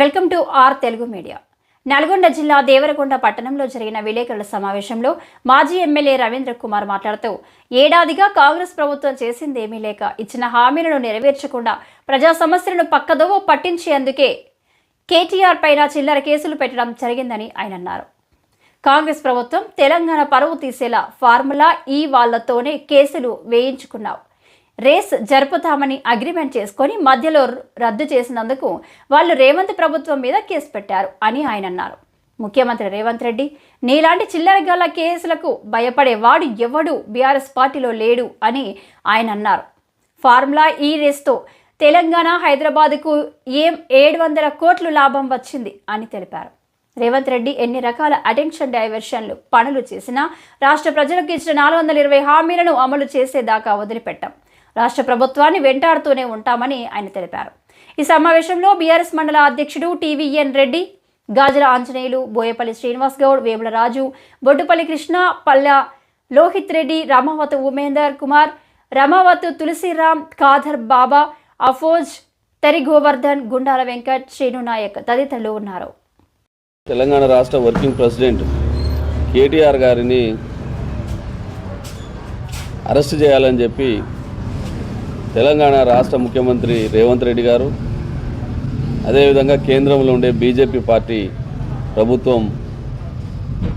Welcome to our Telugu media. Nalgonda జిల్లా దేవరకొండ పట్టణంలో జరిగిన విలేకరుల సమావేశంలో మాజీ ఎమ్మెల్యే రవీంద్ర కుమార్ మాట్లాడుతూ ఏడాదిగా కాంగ్రెస్ ప్రభుత్వం చేసిందేమీ లేక ఇచ్చిన హామీలను నెరవేర్చకుండా ప్రజా సమస్యలను పక్కదోవ పట్టించేందుకే కేటీఆర్ పైన చిల్లర కేసులు పెట్టడం జరిగిందని ఆయన అన్నారు. కాంగ్రెస్ ప్రభుత్వం తెలంగాణ పరువు తీసేలా ఫార్ములా ఈ వాళ్లతోనే కేసులు వేయించుకున్నావు. రేస్ జరుపుతామని అగ్రిమెంట్ చేసుకొని మధ్యలో రద్దు చేసినందుకు వాళ్ళు రేవంత్ ప్రభుత్వం మీద కేసు పెట్టారు అని ఆయన అన్నారు. ముఖ్యమంత్రి రేవంత్ రెడ్డి నీలాంటి చిల్లరగల కేసులకు భయపడేవాడు ఎవడు బీఆర్ఎస్ పార్టీలో లేడు అని ఆయన అన్నారు. ఫార్ములా ఈ రేస్తో తెలంగాణ హైదరాబాద్కు 700 కోట్లు లాభం వచ్చింది అని తెలిపారు. రేవంత్ రెడ్డి ఎన్ని రకాల అటెన్షన్ డైవర్షన్లు పనులు చేసినా రాష్ట్ర ప్రజలకు ఇచ్చిన 420 హామీలను అమలు చేసేదాకా వదిలిపెట్టాం. రాష్ట్ర ప్రభుత్వాన్ని వెంటాడుతూనే ఉంటామని ఆయన తెలిపారు. ఈ సమావేశంలో బీఆర్ఎస్ మండల అధ్యక్షుడు టీవీఎన్ రెడ్డి, గాజల ఆంజనేయులు, బోయపల్లి శ్రీనివాస్ గౌడ్, వేముల రాజు, బొడ్డుపల్లి కృష్ణ, పల్లె లోహిత్ రెడ్డి, రమావత్ ఉమేందర్ కుమార్, రమావత్ తులసిరామ్, ఖాదర్ బాబా, అఫోజ్, తరి గోవర్ధన్, గుండాల వెంకట్, శ్రీను నాయక్ తదితరులు ఉన్నారు. తెలంగాణ రాష్ట్ర వర్కింగ్ ప్రెసిడెంట్ కేటీఆర్ గారిని అరెస్ట్ చేయాలని చెప్పి తెలంగాణ రాష్ట్ర ముఖ్యమంత్రి రేవంత్ రెడ్డి గారు, అదేవిధంగా కేంద్రంలో ఉండే బీజేపీ పార్టీ ప్రభుత్వం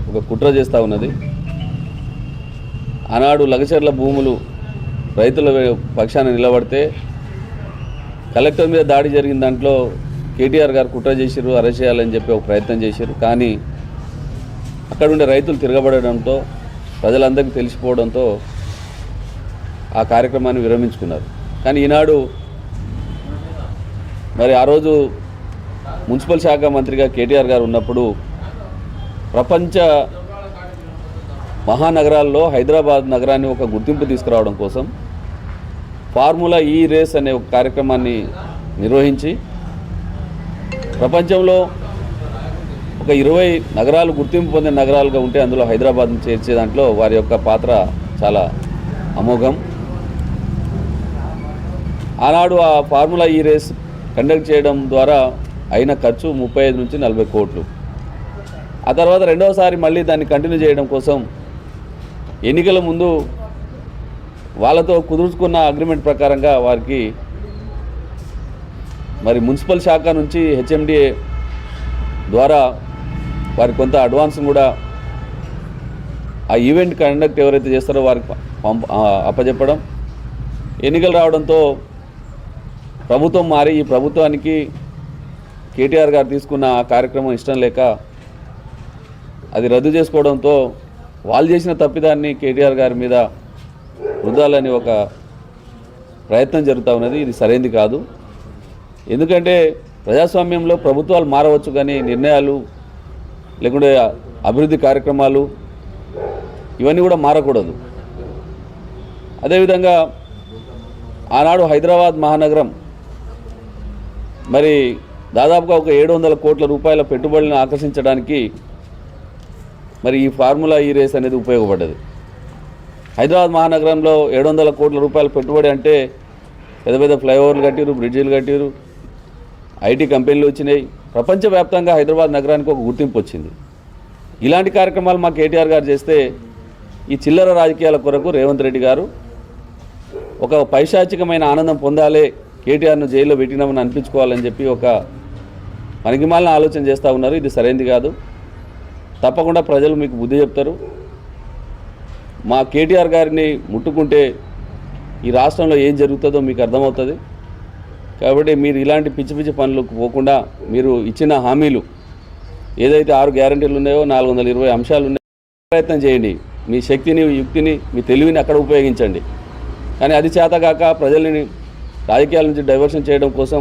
ఒక కుట్ర చేస్తూ ఉన్నది. ఆనాడు లగచర్ల భూములు రైతుల పక్షాన నిలబడితే కలెక్టర్ మీద దాడి జరిగిన దాంట్లో కేటీఆర్ గారు కుట్ర చేసిరు, అరెస్ట్ చేయాలని చెప్పి ఒక ప్రయత్నం చేశారు. కానీ అక్కడ ఉండే రైతులు తిరగబడడంతో ప్రజలందరికీ తెలిసిపోవడంతో ఆ కార్యక్రమాన్ని విరమించుకున్నారు. కానీ ఈనాడు మరి ఆ రోజు మున్సిపల్ శాఖ మంత్రిగా కేటీఆర్ గారు ఉన్నప్పుడు ప్రపంచ మహానగరాల్లో హైదరాబాద్ నగరాన్ని ఒక గుర్తింపు తీసుకురావడం కోసం ఫార్ములా ఈ రేస్ అనే ఒక కార్యక్రమాన్ని నిర్వహించి ప్రపంచంలో ఒక 20 నగరాలు గుర్తింపు పొందిన నగరాలుగా ఉంటే అందులో హైదరాబాద్ను చేర్చే దాంట్లో వారి యొక్క పాత్ర చాలా అమోఘం. ఆనాడు ఆ ఫార్ములా ఈ రేస్ కండక్ట్ చేయడం ద్వారా అయిన ఖర్చు 35 నుంచి 40 కోట్లు. ఆ తర్వాత రెండవసారి మళ్ళీ దాన్ని కంటిన్యూ చేయడం కోసం ఎన్నికల ముందు వాళ్ళతో కుదుర్చుకున్న అగ్రిమెంట్ ప్రకారంగా వారికి మరి మున్సిపల్ శాఖ నుంచి హెచ్ఎండిఏ ద్వారా వారికి కొంత అడ్వాన్స్ కూడా ఆ ఈవెంట్ కండక్ట్ ఎవరైతే చేస్తారో వారికి అప్పచెప్పడం, ఎన్నికలు రావడంతో ప్రభుత్వం మారి ఈ ప్రభుత్వానికి కేటీఆర్ గారు తీసుకున్న ఆ కార్యక్రమం ఇష్టం లేక అది రద్దు చేసుకోవడంతో వాళ్ళు చేసిన తప్పిదాన్ని కేటీఆర్ గారి మీద రుద్దాలని ఒక ప్రయత్నం జరుగుతూ ఉన్నది. ఇది సరైనది కాదు. ఎందుకంటే ప్రజాస్వామ్యంలో ప్రభుత్వాలు మారవచ్చు, కానీ నిర్ణయాలు లేకుంటే అభివృద్ధి కార్యక్రమాలు ఇవన్నీ కూడా మారకూడదు. అదేవిధంగా ఆనాడు హైదరాబాద్ మహానగరం మరి దాదాపుగా ఒక 700 కోట్ల రూపాయల పెట్టుబడులను ఆకర్షించడానికి మరి ఈ ఫార్ములా ఈ రేస్ అనేది ఉపయోగపడ్డది. హైదరాబాద్ మహానగరంలో 700 కోట్ల రూపాయల పెట్టుబడి అంటే పెద్ద పెద్ద ఫ్లైఓవర్లు కట్టిరు, బ్రిడ్జిలు కట్టిరు, ఐటీ కంపెనీలు వచ్చినాయి. ప్రపంచవ్యాప్తంగా హైదరాబాద్ నగరానికి ఒక గుర్తింపు వచ్చింది. ఇలాంటి కార్యక్రమాలు మా కేటీఆర్ గారు చేస్తే ఈ చిల్లర రాజకీయాల కొరకు రేవంత్ రెడ్డి గారు ఒక పైశాచికమైన ఆనందం పొందాలి, కేటీఆర్ను జైల్లో పెట్టినామని అనిపించుకోవాలని చెప్పి ఒక పనికిమాలిన ఆలోచన చేస్తూ ఉన్నారు. ఇది సరైనది కాదు. తప్పకుండా ప్రజలు మీకు బుద్ధి చెప్తారు. మా కేటీఆర్ గారిని ముట్టుకుంటే ఈ రాష్ట్రంలో ఏం జరుగుతుందో మీకు అర్థమవుతుంది. కాబట్టి మీరు ఇలాంటి పిచ్చి పిచ్చి పనులకు పోకుండా మీరు ఇచ్చిన హామీలు ఏదైతే 6 గ్యారంటీలు ఉన్నాయో, 420 అంశాలు ఉన్నాయో ప్రయత్నం చేయండి. మీ శక్తిని, యుక్తిని, మీ తెలివిని అక్కడ ఉపయోగించండి. కానీ అది చేతగాక ప్రజల్ని రాజకీయాల నుంచి డైవర్షన్ చేయడం కోసం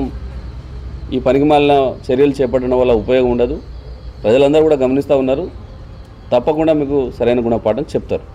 ఈ పనికిమాలిన చర్యలు చేపట్టడం వల్ల ఉపయోగం ఉండదు. ప్రజలందరూ కూడా గమనిస్తూ ఉన్నారు. తప్పకుండా మీకు సరైన గుణపాఠం చెప్తారు.